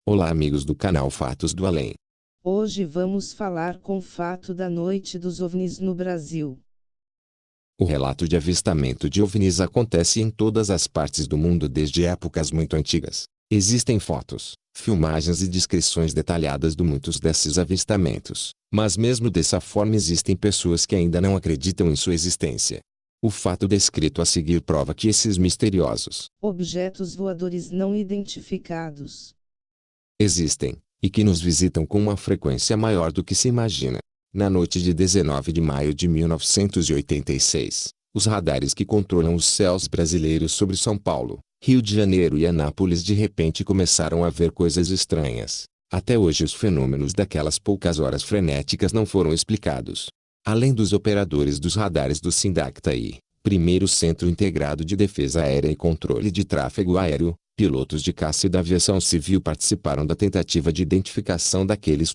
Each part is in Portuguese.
Olá amigos do canal Fatos do Além. Hoje vamos falar com o fato da noite dos OVNIs no Brasil. O relato de avistamento de OVNIs acontece em todas as partes do mundo desde épocas muito antigas. Existem fotos, filmagens e descrições detalhadas de muitos desses avistamentos, mas mesmo dessa forma existem pessoas que ainda não acreditam em sua existência. O fato descrito a seguir prova que esses misteriosos Objetos voadores não identificados existem, e que nos visitam com uma frequência maior do que se imagina. Na noite de 19 de maio de 1986, os radares que controlam os céus brasileiros sobre São Paulo, Rio de Janeiro e Anápolis de repente começaram a ver coisas estranhas. Até hoje os fenômenos daquelas poucas horas frenéticas não foram explicados. Além dos operadores dos radares do SINDAC-TAI, primeiro Centro Integrado de Defesa Aérea e Controle de Tráfego Aéreo, pilotos de caça e da aviação civil participaram da tentativa de identificação daqueles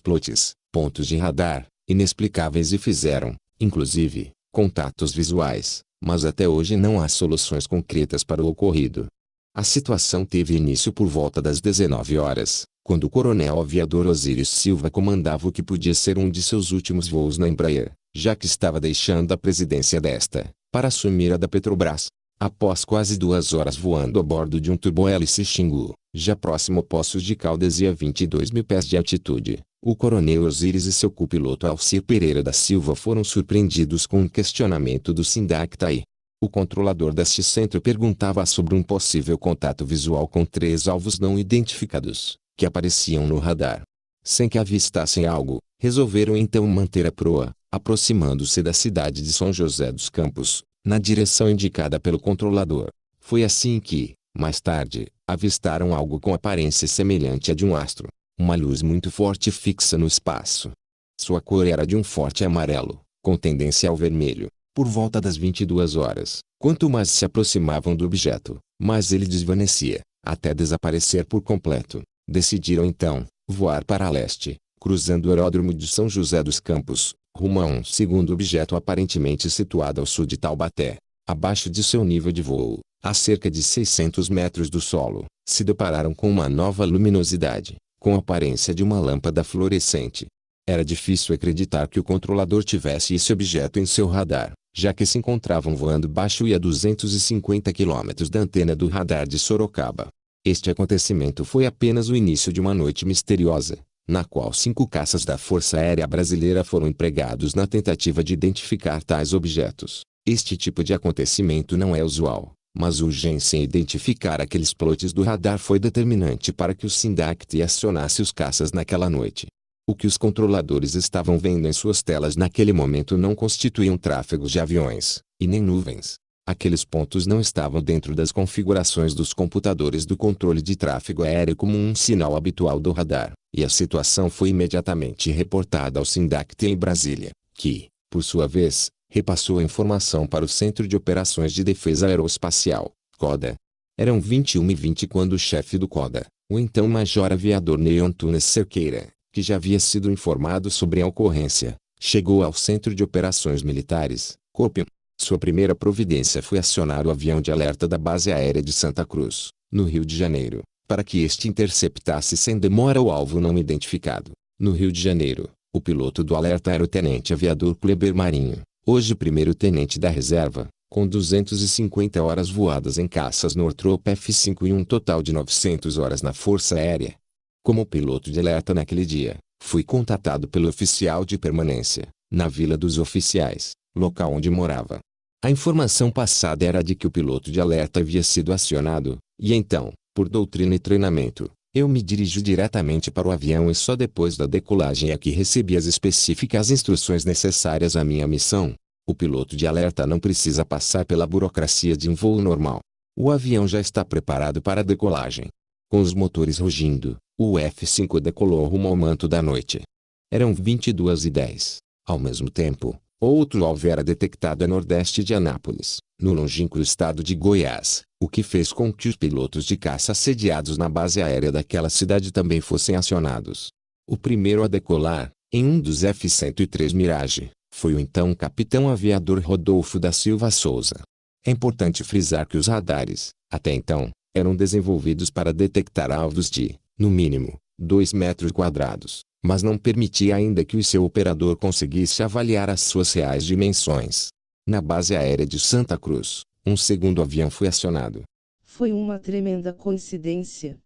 pontos de radar inexplicáveis e fizeram, inclusive, contatos visuais, mas até hoje não há soluções concretas para o ocorrido. A situação teve início por volta das 19 horas, quando o coronel aviador Osíris Silva comandava o que podia ser um de seus últimos voos na Embraer, já que estava deixando a presidência desta, para assumir a da Petrobras. Após quase 2 horas voando a bordo de um turbohélice Xingu, já próximo a Poços de Caldas e a 22 mil pés de altitude, o coronel Osíris e seu copiloto Alcir Pereira da Silva foram surpreendidos com um questionamento do SINDAC-TAI. O controlador deste centro perguntava sobre um possível contato visual com 3 alvos não identificados, que apareciam no radar. Sem que avistassem algo, resolveram então manter a proa, aproximando-se da cidade de São José dos Campos, na direção indicada pelo controlador. Foi assim que, mais tarde, avistaram algo com aparência semelhante à de um astro. Uma luz muito forte fixa no espaço. Sua cor era de um forte amarelo, com tendência ao vermelho. Por volta das 22 horas, quanto mais se aproximavam do objeto, mais ele desvanecia, até desaparecer por completo. Decidiram então voar para leste, cruzando o aeródromo de São José dos Campos, rumo a um segundo objeto aparentemente situado ao sul de Taubaté. Abaixo de seu nível de voo, a cerca de 600 metros do solo, se depararam com uma nova luminosidade, com a aparência de uma lâmpada fluorescente. Era difícil acreditar que o controlador tivesse esse objeto em seu radar, já que se encontravam voando baixo e a 250 km da antena do radar de Sorocaba. Este acontecimento foi apenas o início de uma noite misteriosa, na qual 5 caças da Força Aérea Brasileira foram empregados na tentativa de identificar tais objetos. Este tipo de acontecimento não é usual, mas a urgência em identificar aqueles plots do radar foi determinante para que o SINDAC-TAI acionasse os caças naquela noite. O que os controladores estavam vendo em suas telas naquele momento não constituíam tráfegos de aviões, e nem nuvens. Aqueles pontos não estavam dentro das configurações dos computadores do controle de tráfego aéreo como um sinal habitual do radar, e a situação foi imediatamente reportada ao SINDAC-TAI em Brasília, que, por sua vez, repassou a informação para o Centro de Operações de Defesa Aeroespacial, CODA. Eram 21h20 quando o chefe do CODA, o então Major Aviador Ney Antunes Cerqueira, que já havia sido informado sobre a ocorrência, chegou ao Centro de Operações Militares, COPIM. Sua primeira providência foi acionar o avião de alerta da Base Aérea de Santa Cruz, no Rio de Janeiro, para que este interceptasse sem demora o alvo não identificado. No Rio de Janeiro, o piloto do alerta era o tenente aviador Kleber Marinho, hoje primeiro-tenente da reserva, com 250 horas voadas em caças Northrop F-5 e um total de 900 horas na Força Aérea. Como piloto de alerta naquele dia, fui contatado pelo oficial de permanência, na Vila dos Oficiais, local onde morava. A informação passada era de que o piloto de alerta havia sido acionado, e então, por doutrina e treinamento, eu me dirijo diretamente para o avião e só depois da decolagem é que recebi as específicas instruções necessárias à minha missão. O piloto de alerta não precisa passar pela burocracia de um voo normal. O avião já está preparado para a decolagem. Com os motores rugindo, o F-5 decolou rumo ao manto da noite. Eram 22h10. Ao mesmo tempo, outro alvo era detectado a nordeste de Anápolis, no longínquo estado de Goiás, o que fez com que os pilotos de caça sediados na base aérea daquela cidade também fossem acionados. O primeiro a decolar, em um dos F-103 Mirage, foi o então capitão aviador Rodolfo da Silva Souza. É importante frisar que os radares, até então, eram desenvolvidos para detectar alvos de, no mínimo, 2 metros quadrados, mas não permitia ainda que o seu operador conseguisse avaliar as suas reais dimensões. Na base aérea de Santa Cruz, um segundo avião foi acionado. Foi uma tremenda coincidência,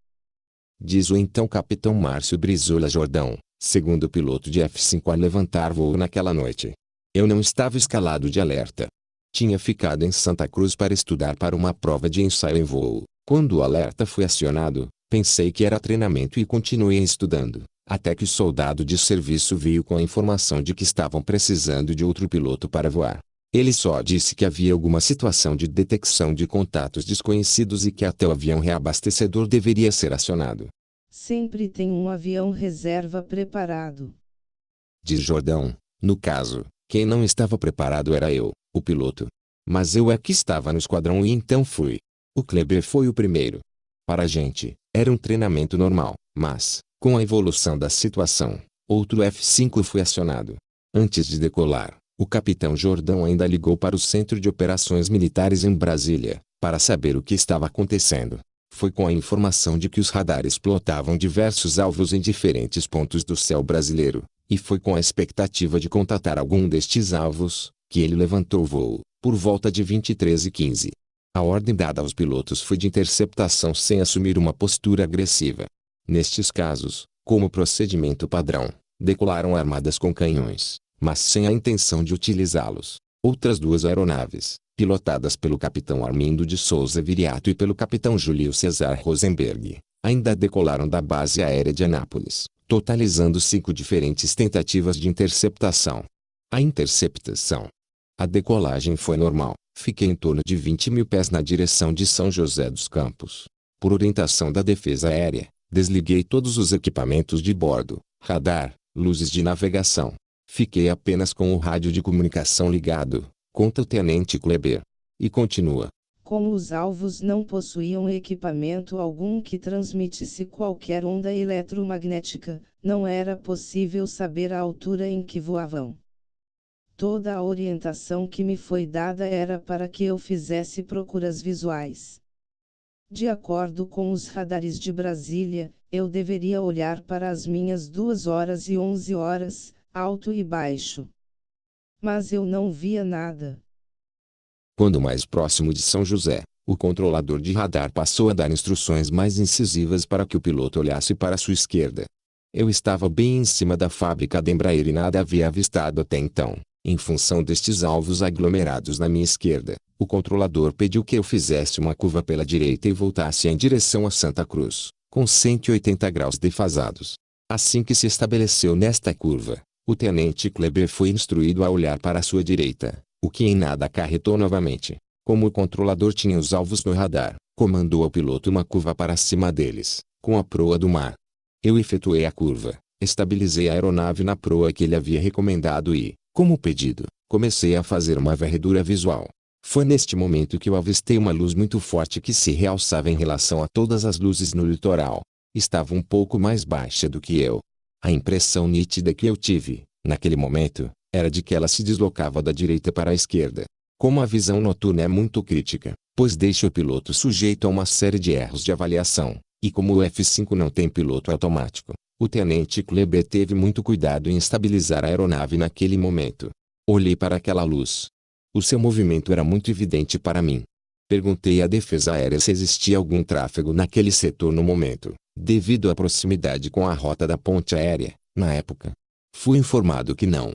Diz o então capitão Márcio Brizola Jordão, segundo piloto de F-5 a levantar voo naquela noite. Eu não estava escalado de alerta. Tinha ficado em Santa Cruz para estudar para uma prova de ensaio em voo. Quando o alerta foi acionado, pensei que era treinamento e continuei estudando, até que o soldado de serviço veio com a informação de que estavam precisando de outro piloto para voar. Ele só disse que havia alguma situação de detecção de contatos desconhecidos e que até o avião reabastecedor deveria ser acionado. sempre tem um avião reserva preparado. Diz Jordão, no caso, quem não estava preparado era eu, o piloto. Mas eu é que estava no esquadrão e então fui. O Kleber foi o primeiro. Para a gente, era um treinamento normal, mas, com a evolução da situação, outro F-5 foi acionado. Antes de decolar, o capitão Jordão ainda ligou para o Centro de Operações Militares em Brasília, para saber o que estava acontecendo. Foi com a informação de que os radares plotavam diversos alvos em diferentes pontos do céu brasileiro, e foi com a expectativa de contatar algum destes alvos, que ele levantou o voo, por volta de 23h15. A ordem dada aos pilotos foi de interceptação sem assumir uma postura agressiva. Nestes casos, como procedimento padrão, decolaram armadas com canhões, mas sem a intenção de utilizá-los. Outras duas aeronaves, pilotadas pelo capitão Armindo de Souza Viriato e pelo capitão Júlio Cesar Rosenberg, ainda decolaram da base aérea de Anápolis, totalizando 5 diferentes tentativas de interceptação. A interceptação. A decolagem foi normal, fiquei em torno de 20.000 pés na direção de São José dos Campos. Por orientação da Defesa Aérea, desliguei todos os equipamentos de bordo, radar, luzes de navegação. Fiquei apenas com o rádio de comunicação ligado, conta o tenente Kleber. E continua. Como os alvos não possuíam equipamento algum que transmitisse qualquer onda eletromagnética, não era possível saber a altura em que voavam. Toda a orientação que me foi dada era para que eu fizesse procuras visuais. De acordo com os radares de Brasília, eu deveria olhar para as minhas 2 horas e 11 horas, alto e baixo. Mas eu não via nada. Quando mais próximo de São José, o controlador de radar passou a dar instruções mais incisivas para que o piloto olhasse para sua esquerda. Eu estava bem em cima da fábrica da Embraer e nada havia avistado até então. Em função destes alvos aglomerados na minha esquerda, o controlador pediu que eu fizesse uma curva pela direita e voltasse em direção a Santa Cruz, com 180 graus defasados. Assim que se estabeleceu nesta curva, o tenente Kleber foi instruído a olhar para a sua direita, o que em nada acarretou novamente. Como o controlador tinha os alvos no radar, comandou ao piloto uma curva para cima deles, com a proa do mar. Eu efetuei a curva, estabilizei a aeronave na proa que ele havia recomendado e, como pedido, comecei a fazer uma varredura visual. Foi neste momento que eu avistei uma luz muito forte que se realçava em relação a todas as luzes no litoral. Estava um pouco mais baixa do que eu. A impressão nítida que eu tive, naquele momento, era de que ela se deslocava da direita para a esquerda. Como a visão noturna é muito crítica, pois deixa o piloto sujeito a uma série de erros de avaliação, e como o F-5 não tem piloto automático, o tenente Kleber teve muito cuidado em estabilizar a aeronave naquele momento. Olhei para aquela luz. O seu movimento era muito evidente para mim. Perguntei à Defesa Aérea se existia algum tráfego naquele setor no momento, devido à proximidade com a rota da ponte aérea, na época. Fui informado que não.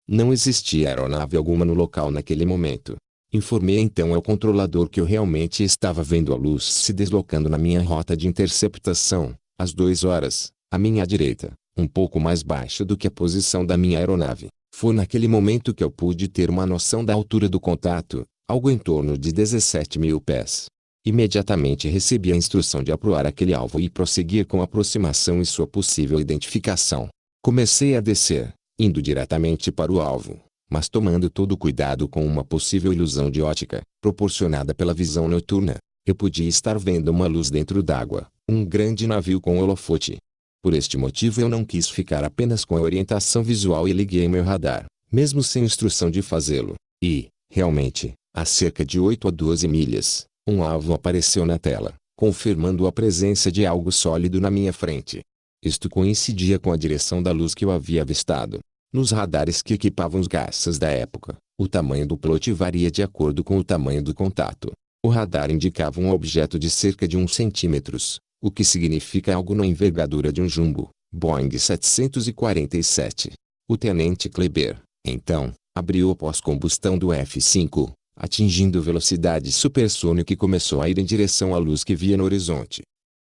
Não existia aeronave alguma no local naquele momento. Informei então ao controlador que eu realmente estava vendo a luz se deslocando na minha rota de interceptação, às 2 horas, à minha direita, um pouco mais baixa do que a posição da minha aeronave. Foi naquele momento que eu pude ter uma noção da altura do contato, algo em torno de 17.000 pés. Imediatamente recebi a instrução de aproar aquele alvo e prosseguir com a aproximação e sua possível identificação. Comecei a descer, indo diretamente para o alvo, mas tomando todo cuidado com uma possível ilusão de ótica, proporcionada pela visão noturna. Eu podia estar vendo uma luz dentro d'água, um grande navio com holofote. Por este motivo eu não quis ficar apenas com a orientação visual e liguei meu radar, mesmo sem instrução de fazê-lo. E, realmente, a cerca de 8 a 12 milhas, um alvo apareceu na tela, confirmando a presença de algo sólido na minha frente. Isto coincidia com a direção da luz que eu havia avistado. Nos radares que equipavam os caças da época, o tamanho do plot varia de acordo com o tamanho do contato. O radar indicava um objeto de cerca de 1 centímetros, o que significa algo na envergadura de um jumbo, Boeing 747. O tenente Kleber, então, abriu o pós-combustão do F-5, atingindo velocidade supersônica e começou a ir em direção à luz que via no horizonte.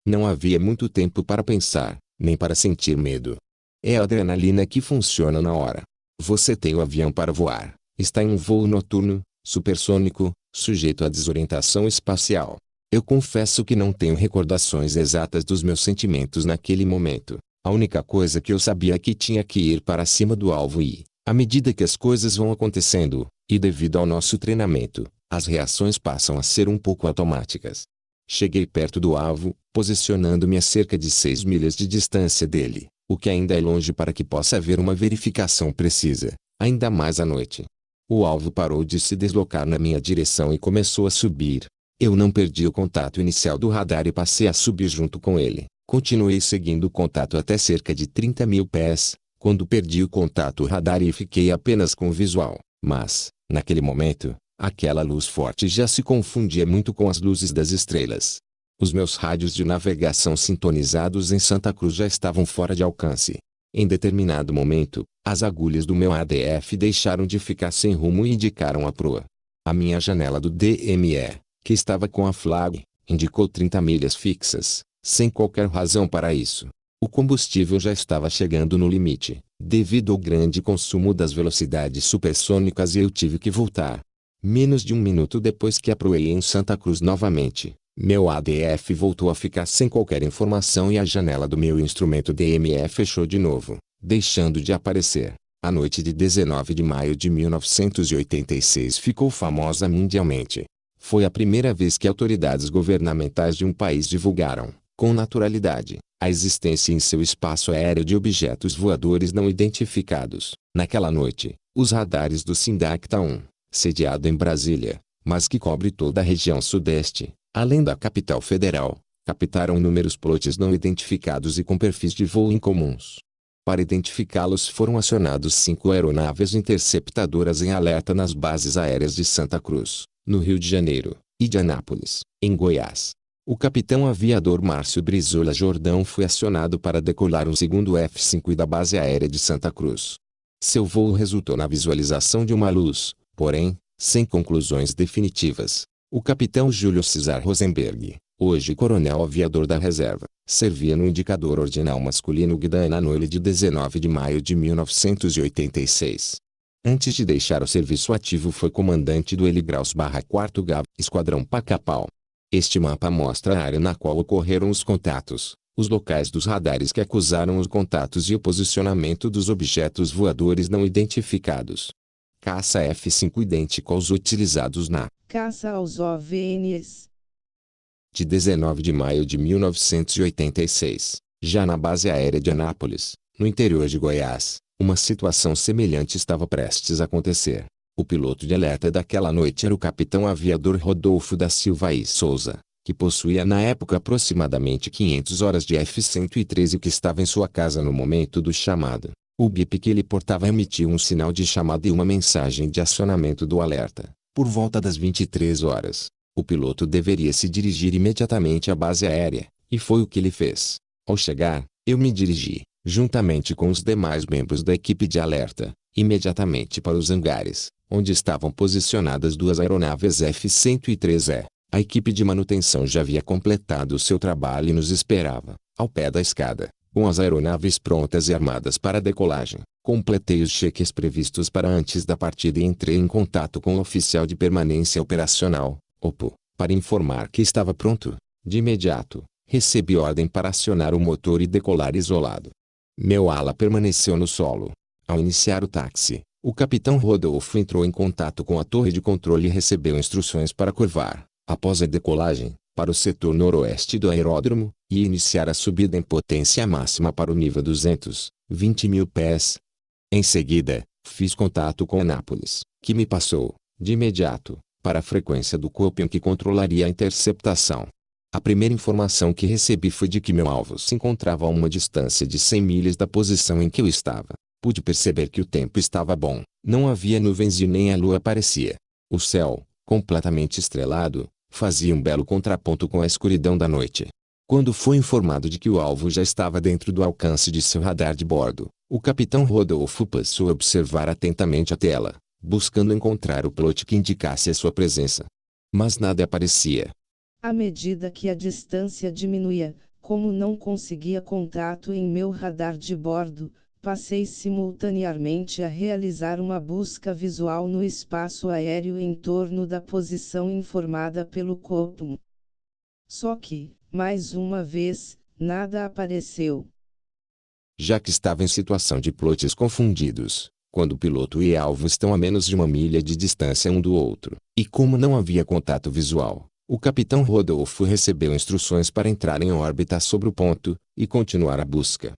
Não havia muito tempo para pensar, nem para sentir medo. É a adrenalina que funciona na hora. Você tem o avião para voar, está em um voo noturno, supersônico, sujeito à desorientação espacial. Eu confesso que não tenho recordações exatas dos meus sentimentos naquele momento. A única coisa que eu sabia é que tinha que ir para cima do alvo e, à medida que as coisas vão acontecendo, e devido ao nosso treinamento, as reações passam a ser um pouco automáticas. Cheguei perto do alvo, posicionando-me a cerca de 6 milhas de distância dele, o que ainda é longe para que possa haver uma verificação precisa, ainda mais à noite. O alvo parou de se deslocar na minha direção e começou a subir. Eu não perdi o contato inicial do radar e passei a subir junto com ele. Continuei seguindo o contato até cerca de 30.000 pés, quando perdi o contato radar e fiquei apenas com o visual. Mas, naquele momento, aquela luz forte já se confundia muito com as luzes das estrelas. Os meus rádios de navegação sintonizados em Santa Cruz já estavam fora de alcance. Em determinado momento, as agulhas do meu ADF deixaram de ficar sem rumo e indicaram a proa. A minha janela do DME, que estava com a flag, indicou 30 milhas fixas, sem qualquer razão para isso. O combustível já estava chegando no limite, devido ao grande consumo das velocidades supersônicas e eu tive que voltar. Menos de um minuto depois que aproei em Santa Cruz novamente, meu ADF voltou a ficar sem qualquer informação e a janela do meu instrumento DME fechou de novo, deixando de aparecer. A noite de 19 de maio de 1986 ficou famosa mundialmente. Foi a primeira vez que autoridades governamentais de um país divulgaram, com naturalidade, a existência em seu espaço aéreo de objetos voadores não identificados. Naquela noite, os radares do SINDACTA-1, sediado em Brasília, mas que cobre toda a região sudeste, além da capital federal, captaram inúmeros plots não identificados e com perfis de voo incomuns. Para identificá-los foram acionados 5 aeronaves interceptadoras em alerta nas bases aéreas de Santa Cruz, no Rio de Janeiro, e de Anápolis, em Goiás. O capitão aviador Márcio Brizola Jordão foi acionado para decolar um segundo F-5 da base aérea de Santa Cruz. Seu voo resultou na visualização de uma luz, porém, sem conclusões definitivas. O capitão Júlio César Rosenberg, hoje coronel aviador da reserva, servia no indicador ordinal masculino Guidan na noite de 19 de maio de 1986. Antes de deixar o serviço ativo foi comandante do Heligraus-4 GAV, Esquadrão Pacapau. Este mapa mostra a área na qual ocorreram os contatos, os locais dos radares que acusaram os contatos e o posicionamento dos objetos voadores não identificados. Caça F-5 idêntico aos utilizados na caça aos OVNIs. De 19 de maio de 1986, já na base aérea de Anápolis, no interior de Goiás, uma situação semelhante estava prestes a acontecer. O piloto de alerta daquela noite era o capitão aviador Rodolfo da Silva e Souza, que possuía na época aproximadamente 500 horas de F-113 e que estava em sua casa no momento do chamado. O bip que ele portava emitiu um sinal de chamada e uma mensagem de acionamento do alerta. Por volta das 23 horas, o piloto deveria se dirigir imediatamente à base aérea, e foi o que ele fez. Ao chegar, eu me dirigi, juntamente com os demais membros da equipe de alerta, imediatamente para os hangares, onde estavam posicionadas 2 aeronaves F-103E. A equipe de manutenção já havia completado o seu trabalho e nos esperava, ao pé da escada, com as aeronaves prontas e armadas para a decolagem. Completei os cheques previstos para antes da partida e entrei em contato com o oficial de permanência operacional, OPO, para informar que estava pronto. De imediato, recebi ordem para acionar o motor e decolar isolado. Meu ala permaneceu no solo. Ao iniciar o táxi, o capitão Rodolfo entrou em contato com a torre de controle e recebeu instruções para curvar, após a decolagem, para o setor noroeste do aeródromo, e iniciar a subida em potência máxima para o nível 220.000 pés. Em seguida, fiz contato com Anápolis, que me passou, de imediato, para a frequência do Copium que controlaria a interceptação. A primeira informação que recebi foi de que meu alvo se encontrava a uma distância de 100 milhas da posição em que eu estava. Pude perceber que o tempo estava bom, não havia nuvens e nem a lua aparecia. O céu, completamente estrelado, fazia um belo contraponto com a escuridão da noite. Quando foi informado de que o alvo já estava dentro do alcance de seu radar de bordo, o capitão Rodolfo passou a observar atentamente a tela, buscando encontrar o plot que indicasse a sua presença. Mas nada aparecia. À medida que a distância diminuía, como não conseguia contato em meu radar de bordo, passei simultaneamente a realizar uma busca visual no espaço aéreo em torno da posição informada pelo COPM. Só que, mais uma vez, nada apareceu. Já que estava em situação de plots confundidos, quando o piloto e alvo estão a menos de 1 milha de distância um do outro, e como não havia contato visual, o capitão Rodolfo recebeu instruções para entrar em órbita sobre o ponto, e continuar a busca.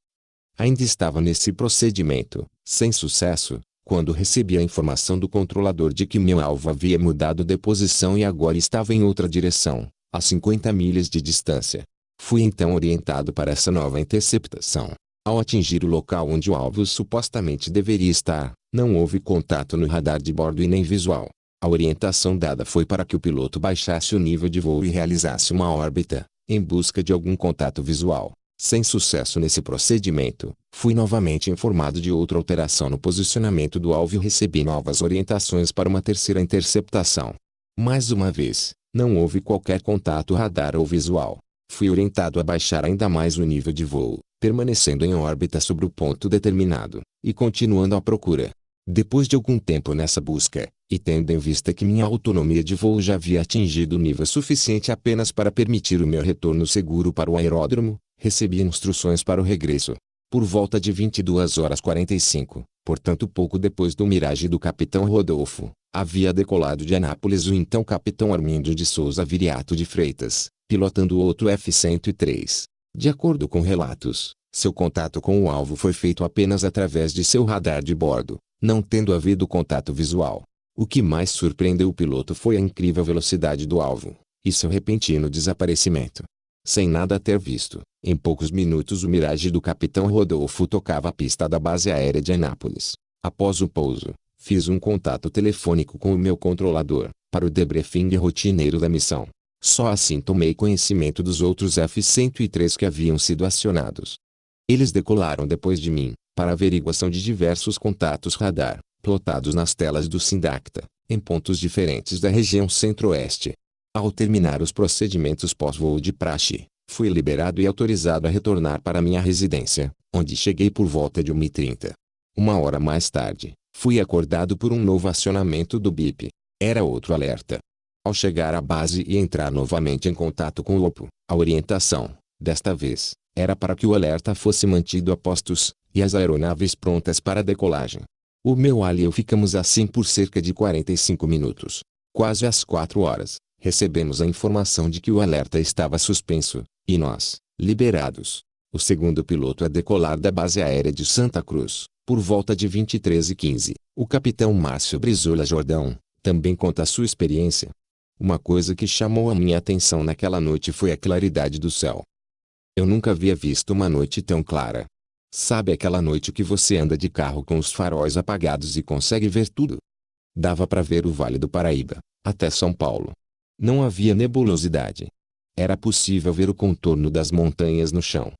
Ainda estava nesse procedimento, sem sucesso, quando recebi a informação do controlador de que meu alvo havia mudado de posição e agora estava em outra direção, a 50 milhas de distância. Fui então orientado para essa nova interceptação. Ao atingir o local onde o alvo supostamente deveria estar, não houve contato no radar de bordo e nem visual. A orientação dada foi para que o piloto baixasse o nível de voo e realizasse uma órbita, em busca de algum contato visual. Sem sucesso nesse procedimento, fui novamente informado de outra alteração no posicionamento do alvo e recebi novas orientações para uma terceira interceptação. Mais uma vez, não houve qualquer contato radar ou visual. Fui orientado a baixar ainda mais o nível de voo, permanecendo em órbita sobre o ponto determinado, e continuando a procura. Depois de algum tempo nessa busca, e tendo em vista que minha autonomia de voo já havia atingido nível suficiente apenas para permitir o meu retorno seguro para o aeródromo, recebi instruções para o regresso. Por volta de 22h45, portanto pouco depois do mirage do capitão Rodolfo, havia decolado de Anápolis o então capitão Armindo de Souza Viriato de Freitas, pilotando outro F-103. De acordo com relatos, seu contato com o alvo foi feito apenas através de seu radar de bordo, não tendo havido contato visual. O que mais surpreendeu o piloto foi a incrível velocidade do alvo, e seu repentino desaparecimento. Sem nada ter visto, em poucos minutos o mirage do capitão Rodolfo tocava a pista da base aérea de Anápolis. Após o pouso, fiz um contato telefônico com o meu controlador, para o debriefing rotineiro da missão. Só assim tomei conhecimento dos outros F-103 que haviam sido acionados. Eles decolaram depois de mim, para averiguação de diversos contatos radar, plotados nas telas do Sindacta, em pontos diferentes da região centro-oeste. Ao terminar os procedimentos pós-voo de praxe, fui liberado e autorizado a retornar para minha residência, onde cheguei por volta de 1h30. Uma hora mais tarde, fui acordado por um novo acionamento do BIP. Era outro alerta. Ao chegar à base e entrar novamente em contato com o OPO, a orientação, desta vez, era para que o alerta fosse mantido a postos, e as aeronaves prontas para a decolagem. O meu Ali e eu ficamos assim por cerca de 45 minutos. Quase às 4 horas, recebemos a informação de que o alerta estava suspenso, e nós, liberados. O segundo piloto a decolar da base aérea de Santa Cruz, por volta de 23h15, o capitão Márcio Brizola Jordão, também conta a sua experiência. Uma coisa que chamou a minha atenção naquela noite foi a claridade do céu. Eu nunca havia visto uma noite tão clara. Sabe aquela noite que você anda de carro com os faróis apagados e consegue ver tudo? Dava para ver o Vale do Paraíba, até São Paulo. Não havia nebulosidade. Era possível ver o contorno das montanhas no chão.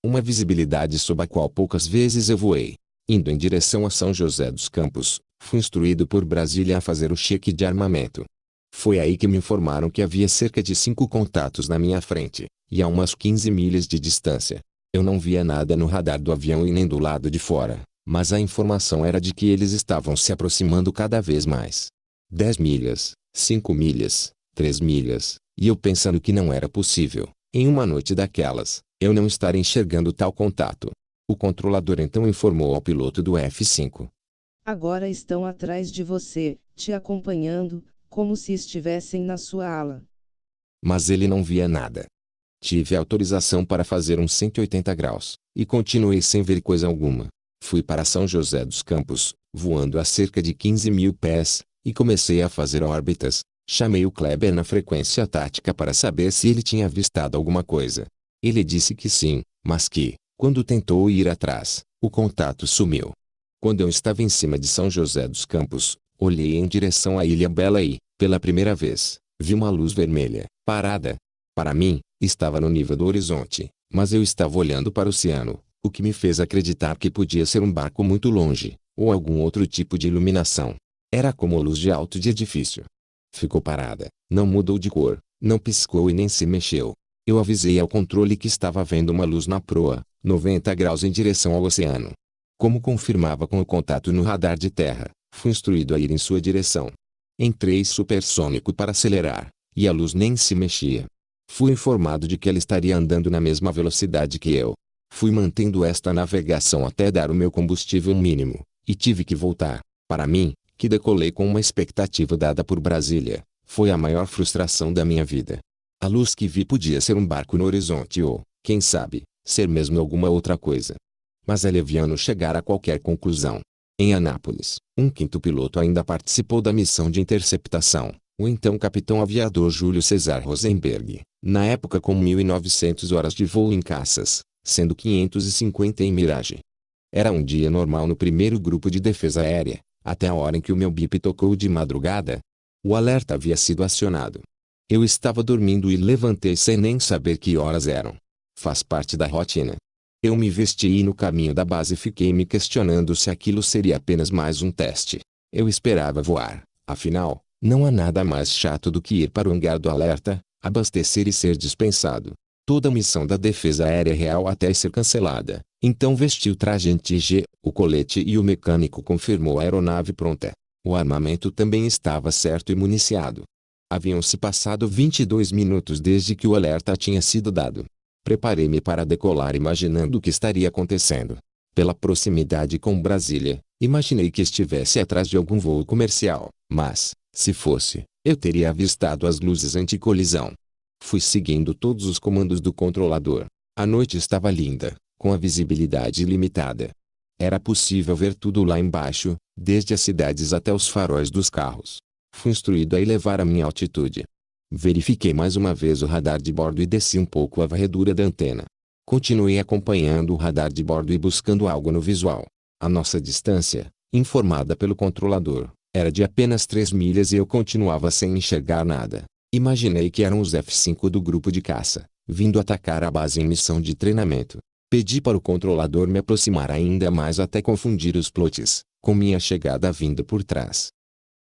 Uma visibilidade sob a qual poucas vezes eu voei. Indo em direção a São José dos Campos, fui instruído por Brasília a fazer o cheque de armamento. Foi aí que me informaram que havia cerca de 5 contatos na minha frente, e a umas 15 milhas de distância. Eu não via nada no radar do avião e nem do lado de fora, mas a informação era de que eles estavam se aproximando cada vez mais. 10 milhas, 5 milhas, 3 milhas, e eu pensando que não era possível, em uma noite daquelas, eu não estar enxergando tal contato. O controlador então informou ao piloto do F-5. Agora estão atrás de você, te acompanhando, como se estivessem na sua ala. Mas ele não via nada. Tive autorização para fazer uns 180 graus, e continuei sem ver coisa alguma. Fui para São José dos Campos, voando a cerca de 15 mil pés, e comecei a fazer órbitas. Chamei o Kleber na frequência tática para saber se ele tinha avistado alguma coisa. Ele disse que sim, mas que, quando tentou ir atrás, o contato sumiu. Quando eu estava em cima de São José dos Campos, olhei em direção à Ilha Bela e, pela primeira vez, vi uma luz vermelha, parada. Para mim, estava no nível do horizonte, mas eu estava olhando para o oceano, o que me fez acreditar que podia ser um barco muito longe, ou algum outro tipo de iluminação. Era como luz de alto de edifício. Ficou parada, não mudou de cor, não piscou e nem se mexeu. Eu avisei ao controle que estava vendo uma luz na proa, 90 graus em direção ao oceano. Como confirmava com o contato no radar de terra, fui instruído a ir em sua direção. Entrei supersônico para acelerar, e a luz nem se mexia. Fui informado de que ela estaria andando na mesma velocidade que eu. Fui mantendo esta navegação até dar o meu combustível mínimo, e tive que voltar. Para mim, que decolei com uma expectativa dada por Brasília, foi a maior frustração da minha vida. A luz que vi podia ser um barco no horizonte ou, quem sabe, ser mesmo alguma outra coisa. Mas é leviano chegar a qualquer conclusão. Em Anápolis, um quinto piloto ainda participou da missão de interceptação, o então capitão aviador Júlio César Rosenberg, na época com 1.900 horas de voo em caças, sendo 550 em Mirage. Era um dia normal no primeiro grupo de defesa aérea, até a hora em que o meu bip tocou de madrugada. O alerta havia sido acionado. Eu estava dormindo e levantei sem nem saber que horas eram. Faz parte da rotina. Eu me vesti e no caminho da base fiquei me questionando se aquilo seria apenas mais um teste. Eu esperava voar, afinal, não há nada mais chato do que ir para o hangar do alerta, abastecer e ser dispensado. Toda a missão da defesa aérea real até ser cancelada. Então vesti o traje anti-G, o colete e o mecânico confirmou a aeronave pronta. O armamento também estava certo e municiado. Haviam-se passado 22 minutos desde que o alerta tinha sido dado. Preparei-me para decolar imaginando o que estaria acontecendo. Pela proximidade com Brasília, imaginei que estivesse atrás de algum voo comercial, mas, se fosse, eu teria avistado as luzes anti-colisão. Fui seguindo todos os comandos do controlador. A noite estava linda, com a visibilidade limitada. Era possível ver tudo lá embaixo, desde as cidades até os faróis dos carros. Fui instruído a elevar a minha altitude. Verifiquei mais uma vez o radar de bordo e desci um pouco a varredura da antena. Continuei acompanhando o radar de bordo e buscando algo no visual. A nossa distância, informada pelo controlador, era de apenas 3 milhas e eu continuava sem enxergar nada. Imaginei que eram os F-5 do grupo de caça, vindo atacar a base em missão de treinamento. Pedi para o controlador me aproximar ainda mais até confundir os plots, com minha chegada vindo por trás.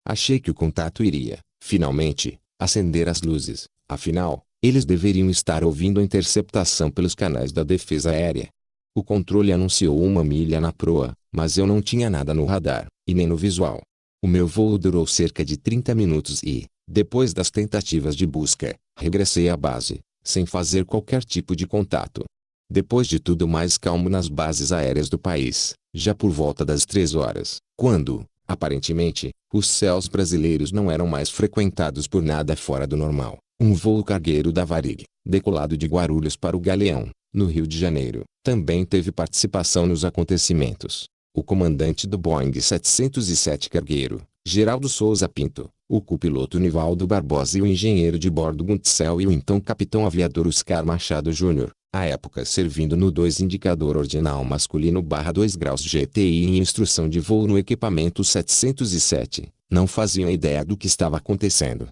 Achei que o contato iria, finalmente, acender as luzes, afinal, eles deveriam estar ouvindo a interceptação pelos canais da defesa aérea. O controle anunciou 1 milha na proa, mas eu não tinha nada no radar, e nem no visual. O meu voo durou cerca de 30 minutos e, depois das tentativas de busca, regressei à base, sem fazer qualquer tipo de contato. Depois de tudo mais calmo nas bases aéreas do país, já por volta das 3 horas, quando, aparentemente, os céus brasileiros não eram mais frequentados por nada fora do normal, um voo cargueiro da Varig, decolado de Guarulhos para o Galeão, no Rio de Janeiro, também teve participação nos acontecimentos. O comandante do Boeing 707 cargueiro, Geraldo Souza Pinto, o copiloto Nivaldo Barbosa e o engenheiro de bordo Guntzel e o então capitão aviador Oscar Machado Júnior, à época servindo no 2 indicador ordinal masculino /2 graus GTI em instrução de voo no equipamento 707, não faziam ideia do que estava acontecendo.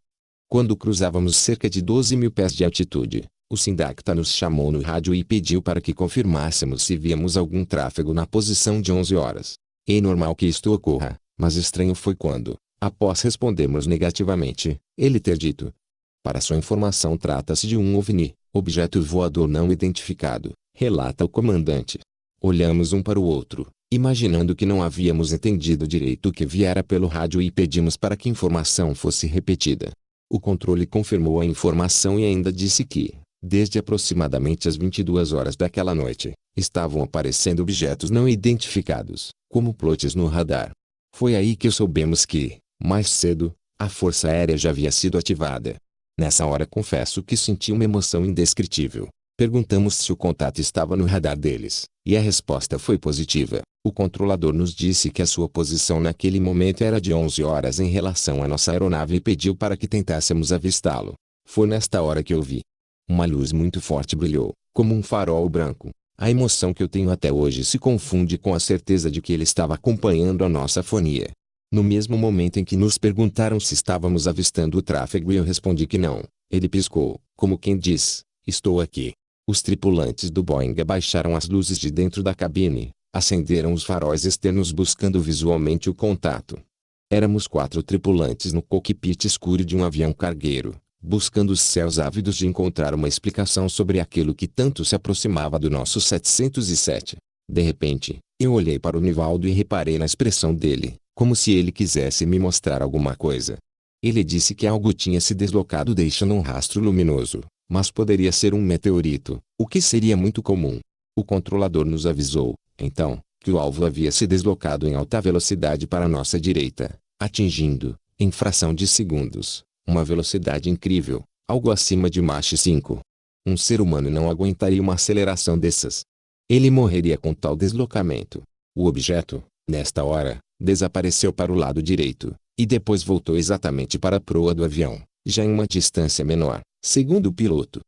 Quando cruzávamos cerca de 12.000 pés de altitude, o Sindacta nos chamou no rádio e pediu para que confirmássemos se víamos algum tráfego na posição de 11 horas. É normal que isto ocorra, mas estranho foi quando, após respondermos negativamente, ele ter dito: para sua informação, trata-se de um OVNI, objeto voador não identificado, relata o comandante. Olhamos um para o outro, imaginando que não havíamos entendido direito o que viera pelo rádio e pedimos para que a informação fosse repetida. O controle confirmou a informação e ainda disse que, desde aproximadamente as 22 horas daquela noite, estavam aparecendo objetos não identificados, como plots no radar. Foi aí que soubemos que, mais cedo, a Força Aérea já havia sido ativada. Nessa hora confesso que senti uma emoção indescritível. Perguntamos se o contato estava no radar deles, e a resposta foi positiva. O controlador nos disse que a sua posição naquele momento era de 11 horas em relação à nossa aeronave e pediu para que tentássemos avistá-lo. Foi nesta hora que eu vi. Uma luz muito forte brilhou, como um farol branco. A emoção que eu tenho até hoje se confunde com a certeza de que ele estava acompanhando a nossa fonia. No mesmo momento em que nos perguntaram se estávamos avistando o tráfego e eu respondi que não, ele piscou, como quem diz, estou aqui. Os tripulantes do Boeing abaixaram as luzes de dentro da cabine, acenderam os faróis externos buscando visualmente o contato. Éramos 4 tripulantes no cockpit escuro de um avião cargueiro, buscando os céus ávidos de encontrar uma explicação sobre aquilo que tanto se aproximava do nosso 707. De repente, eu olhei para o Nivaldo e reparei na expressão dele, como se ele quisesse me mostrar alguma coisa. Ele disse que algo tinha se deslocado deixando um rastro luminoso, mas poderia ser um meteorito, o que seria muito comum. O controlador nos avisou, então, que o alvo havia se deslocado em alta velocidade para nossa direita, atingindo, em fração de segundos, uma velocidade incrível, algo acima de Mach 5. Um ser humano não aguentaria uma aceleração dessas. Ele morreria com tal deslocamento. O objeto, nesta hora, desapareceu para o lado direito, e depois voltou exatamente para a proa do avião, já em uma distância menor, segundo o piloto.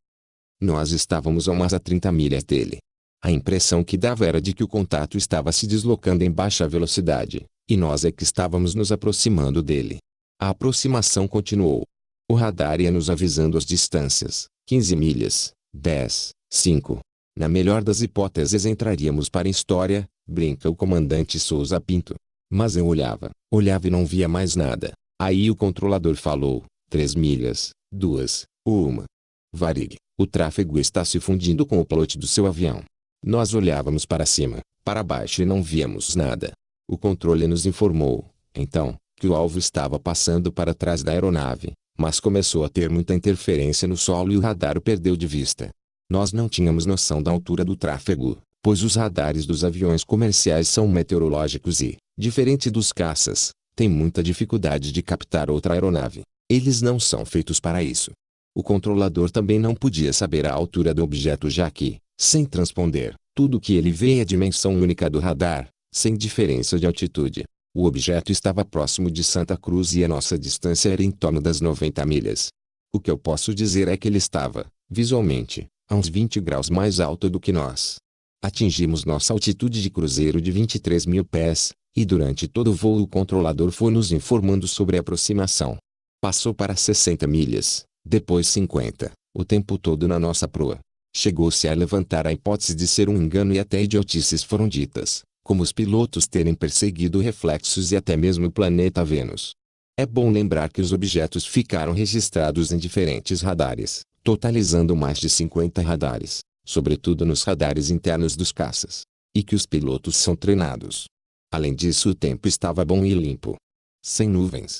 Nós estávamos a umas 30 milhas dele. A impressão que dava era de que o contato estava se deslocando em baixa velocidade, e nós é que estávamos nos aproximando dele. A aproximação continuou. O radar ia nos avisando as distâncias, 15 milhas, 10, 5. Na melhor das hipóteses entraríamos para a história, brinca o comandante Souza Pinto. Mas eu olhava e não via mais nada. Aí o controlador falou, 3 milhas, 2, 1. Varig, o tráfego está se fundindo com o piloto do seu avião. Nós olhávamos para cima, para baixo e não víamos nada. O controle nos informou, então, que o alvo estava passando para trás da aeronave, mas começou a ter muita interferência no solo e o radar o perdeu de vista. Nós não tínhamos noção da altura do tráfego, pois os radares dos aviões comerciais são meteorológicos e, diferente dos caças, têm muita dificuldade de captar outra aeronave. Eles não são feitos para isso. O controlador também não podia saber a altura do objeto já que, sem transponder, tudo o que ele vê é a dimensão única do radar, sem diferença de altitude. O objeto estava próximo de Santa Cruz e a nossa distância era em torno das 90 milhas. O que eu posso dizer é que ele estava, visualmente, a uns 20 graus mais alto do que nós. Atingimos nossa altitude de cruzeiro de 23 mil pés, e durante todo o voo o controlador foi nos informando sobre a aproximação. Passou para 60 milhas, depois 50, o tempo todo na nossa proa. Chegou-se a levantar a hipótese de ser um engano e até idiotices foram ditas, como os pilotos terem perseguido reflexos e até mesmo o planeta Vênus. É bom lembrar que os objetos ficaram registrados em diferentes radares, totalizando mais de 50 radares, sobretudo nos radares internos dos caças, e que os pilotos são treinados. Além disso, o tempo estava bom e limpo, sem nuvens.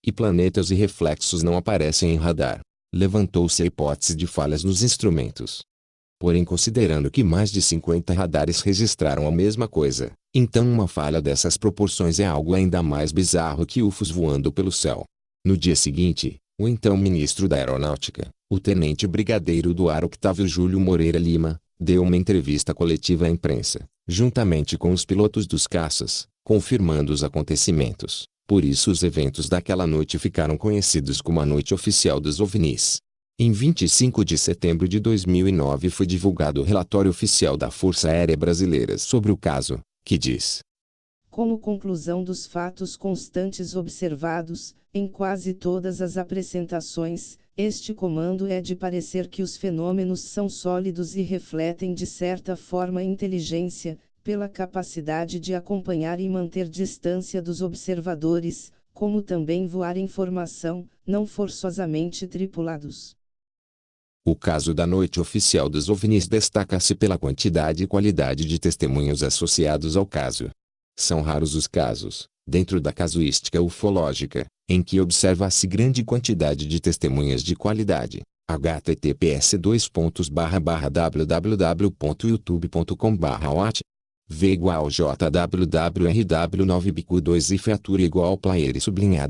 E planetas e reflexos não aparecem em radar. Levantou-se a hipótese de falhas nos instrumentos. Porém, considerando que mais de 50 radares registraram a mesma coisa, então uma falha dessas proporções é algo ainda mais bizarro que UFOs voando pelo céu. No dia seguinte, o então ministro da Aeronáutica, o tenente brigadeiro do ar Octávio Júlio Moreira Lima, deu uma entrevista coletiva à imprensa, juntamente com os pilotos dos caças, confirmando os acontecimentos. Por isso os eventos daquela noite ficaram conhecidos como a Noite Oficial dos OVNIs. Em 25 de setembro de 2009 foi divulgado o relatório oficial da Força Aérea Brasileira sobre o caso, que diz: como conclusão dos fatos constantes observados, em quase todas as apresentações, este comando é de parecer que os fenômenos são sólidos e refletem de certa forma a inteligência, pela capacidade de acompanhar e manter distância dos observadores, como também voar em formação, não forçosamente tripulados. O caso da Noite Oficial dos OVNIs destaca-se pela quantidade e qualidade de testemunhos associados ao caso. São raros os casos, dentro da casuística ufológica, em que observa-se grande quantidade de testemunhas de qualidade. https://www.youtube.com/wat V = JWWRW 9 bico 2 e fratura igual player sublinhado.